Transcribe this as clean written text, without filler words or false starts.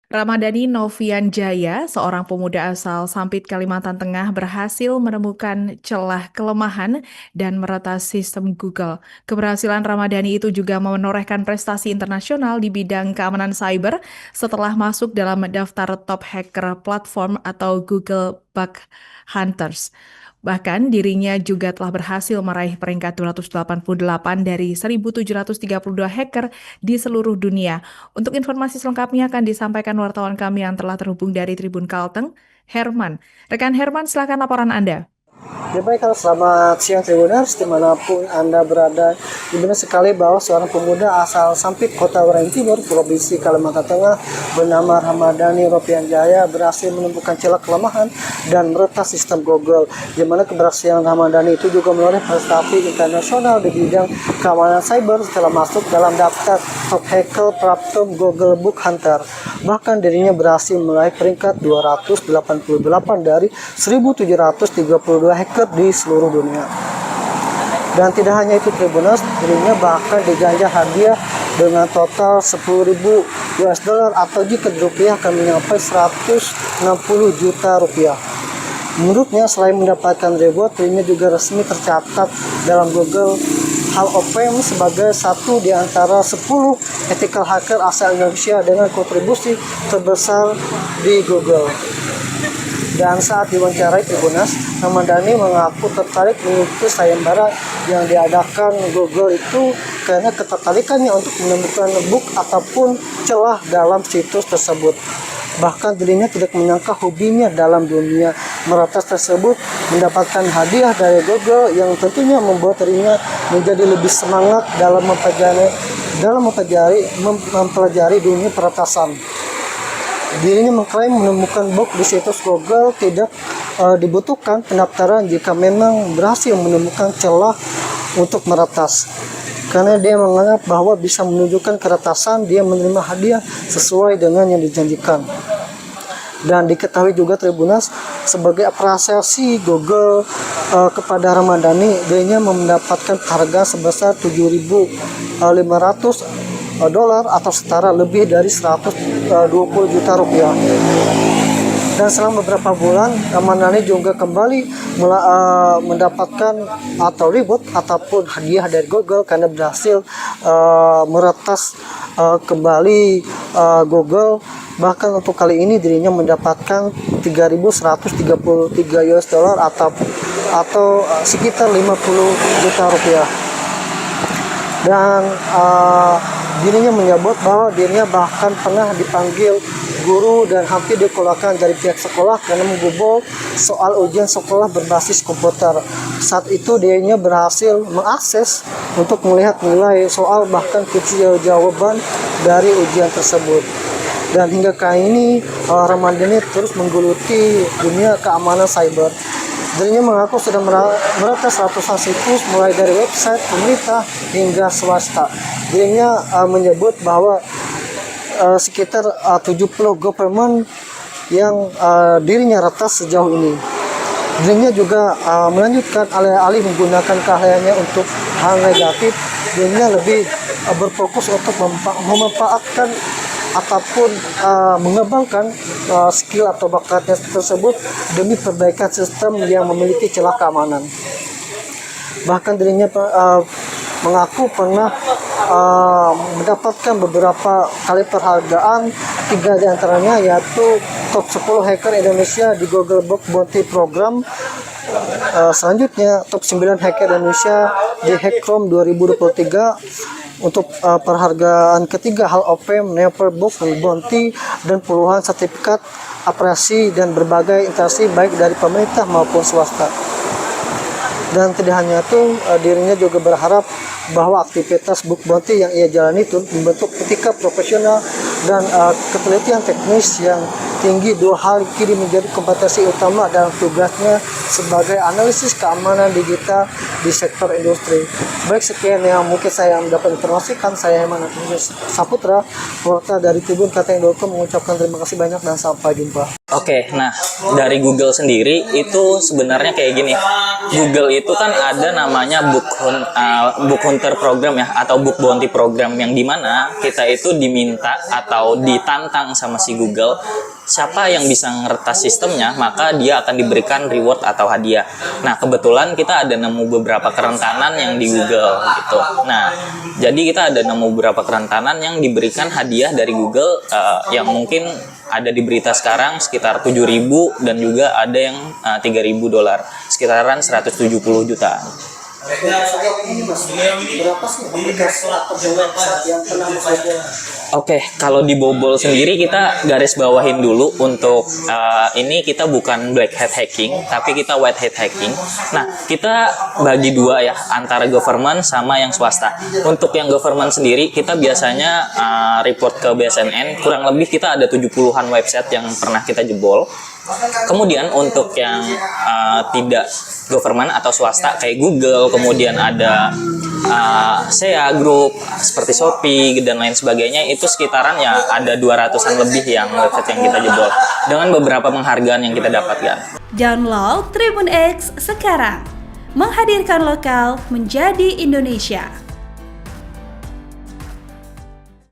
Ramadhani Novian Jaya, seorang pemuda asal Sampit, Kalimantan Tengah, berhasil menemukan celah kelemahan dan meretas sistem Google. Keberhasilan Ramadhani itu juga menorehkan prestasi internasional di bidang keamanan cyber setelah masuk dalam daftar top hacker platform atau Google Bug Hunters. Bahkan dirinya juga telah berhasil meraih peringkat 288 dari 1.732 hacker di seluruh dunia. Untuk informasi selengkapnya akan disampaikan wartawan kami yang telah terhubung dari Tribun Kalteng, Herman. Rekan Herman, silakan laporan Anda. Ya baik, kalau selamat siang Tribuners dimanapun Anda berada. Benar sekali bahwa seorang pemuda asal Sampit, Kota Waringin Timur, Provinsi Kalimantan Tengah bernama Ramadhani Novian Jaya berhasil menemukan celah kelemahan dan meretas sistem Google. Di mana keberhasilan Ramadhani itu juga menoreh prestasi internasional di bidang keamanan cyber setelah masuk dalam daftar top hacker platform Google Bug Hunter. Bahkan dirinya berhasil meraih peringkat 288 dari 1.732 hacker di seluruh dunia. Dan tidak hanya itu Tribuners, dirinya bahkan dijanji hadiah dengan total 10.000 US dollar atau jika rupiah akan mencapai 160 juta rupiah. Menurutnya selain mendapatkan reward, dirinya juga resmi tercatat dalam Google Hall of Fame sebagai satu di antara 10 ethical hacker asal Indonesia dengan kontribusi terbesar di Google. Dan saat diwawancarai Tribuners, Ramadhani mengaku tertarik mengikuti sayembara yang diadakan Google itu karena ketertarikannya untuk menemukan bug ataupun celah dalam situs tersebut. Bahkan dirinya tidak menyangka hobinya dalam dunia meretas tersebut mendapatkan hadiah dari Google yang tentunya membuat dirinya menjadi lebih semangat dalam mempelajari dunia peretasan. Dirinya mengklaim menemukan bug di situs Google tidak dibutuhkan pendaftaran jika memang berhasil menemukan celah untuk meretas. Karena dia menganggap bahwa bisa menunjukkan keretasan, dia menerima hadiah sesuai dengan yang dijanjikan. Dan diketahui juga Tribuners, sebagai apresiasi Google kepada Ramadhani, dirinya mendapatkan harga sebesar 7.500 dolar atau setara lebih dari 120 juta rupiah. Dan selama beberapa bulan Ramadhani juga kembali mendapatkan atau reward ataupun hadiah dari Google karena berhasil meretas kembali Google. Bahkan untuk kali ini dirinya mendapatkan 3.133 US dollar atau sekitar 50 juta rupiah. Dan dirinya menyebut bahwa dirinya bahkan pernah dipanggil guru dan hampir dikeluarkan dari pihak sekolah karena membobol soal ujian sekolah berbasis komputer. Saat itu dirinya berhasil mengakses untuk melihat nilai soal bahkan kunci jawaban dari ujian tersebut. Dan hingga kali ini Ramadhani terus menggeluti dunia keamanan cyber. Dirinya mengaku sudah meretas ratusan situs mulai dari website pemerintah hingga swasta. Dirinya menyebut bahwa sekitar 70 government yang dirinya retas sejauh ini. Dirinya juga melanjutkan alih-alih menggunakan keahliannya untuk hal negatif, dirinya lebih berfokus untuk memanfaatkan ataupun mengembangkan skill atau bakatnya tersebut demi perbaikan sistem yang memiliki celah keamanan. Bahkan dirinya mengaku pernah mendapatkan beberapa kali penghargaan, 3 diantaranya yaitu top 10 hacker Indonesia di Google Bug Bounty Program. Selanjutnya top 9 hacker Indonesia di Hackcom 2023. Untuk penghargaan ketiga Hall of Fame, Never Bug Bounty, dan puluhan sertifikat apresiasi dan berbagai interaksi baik dari pemerintah maupun swasta. Dan tidak hanya itu, dirinya juga berharap bahwa aktivitas bug bounty yang ia jalani itu membentuk etika profesional dan ketelitian teknis yang tinggi. Dua hal kini menjadi kompetensi utama dalam tugasnya sebagai analisis keamanan digital di sektor industri. Baik, sekian yang mungkin saya dapat informasikan. Saya Herman Saputra, reporter dari Tribun Kalteng.com, mengucapkan terima kasih banyak dan sampai jumpa. Oke, nah dari Google sendiri itu sebenarnya kayak gini. Google itu kan ada namanya book hunter program ya, atau book bounty program, yang dimana kita itu diminta atau ditantang sama si Google, siapa yang bisa ngeretas sistemnya maka dia akan diberikan reward atau hadiah. Nah kebetulan kita ada nemu beberapa kerentanan yang di Google gitu. Nah jadi kita ada nemu beberapa kerentanan yang diberikan hadiah dari Google, yang mungkin ada di berita sekarang sekitar 7.000 dan juga ada yang $3.000, sekitaran 170 jutaan. Sejauh ini Mas, berapa sih aplikasi atau website yang pernah Mas bobol? Oke, kalau dibobol sendiri kita garis bawahin dulu untuk ini kita bukan black hat hacking, tapi kita white hat hacking. Nah, kita bagi dua ya, antara government sama yang swasta. Untuk yang government sendiri, kita biasanya report ke BSNN, kurang lebih kita ada 70-an website yang pernah kita jebol. Kemudian untuk yang tidak government atau swasta kayak Google, kemudian ada SEA Group seperti Shopee dan lain sebagainya, itu sekitaran ya ada 200-an lebih yang website yang kita jebol dengan beberapa penghargaan yang kita dapatkan. Download Tribun X sekarang, menghadirkan lokal menjadi Indonesia.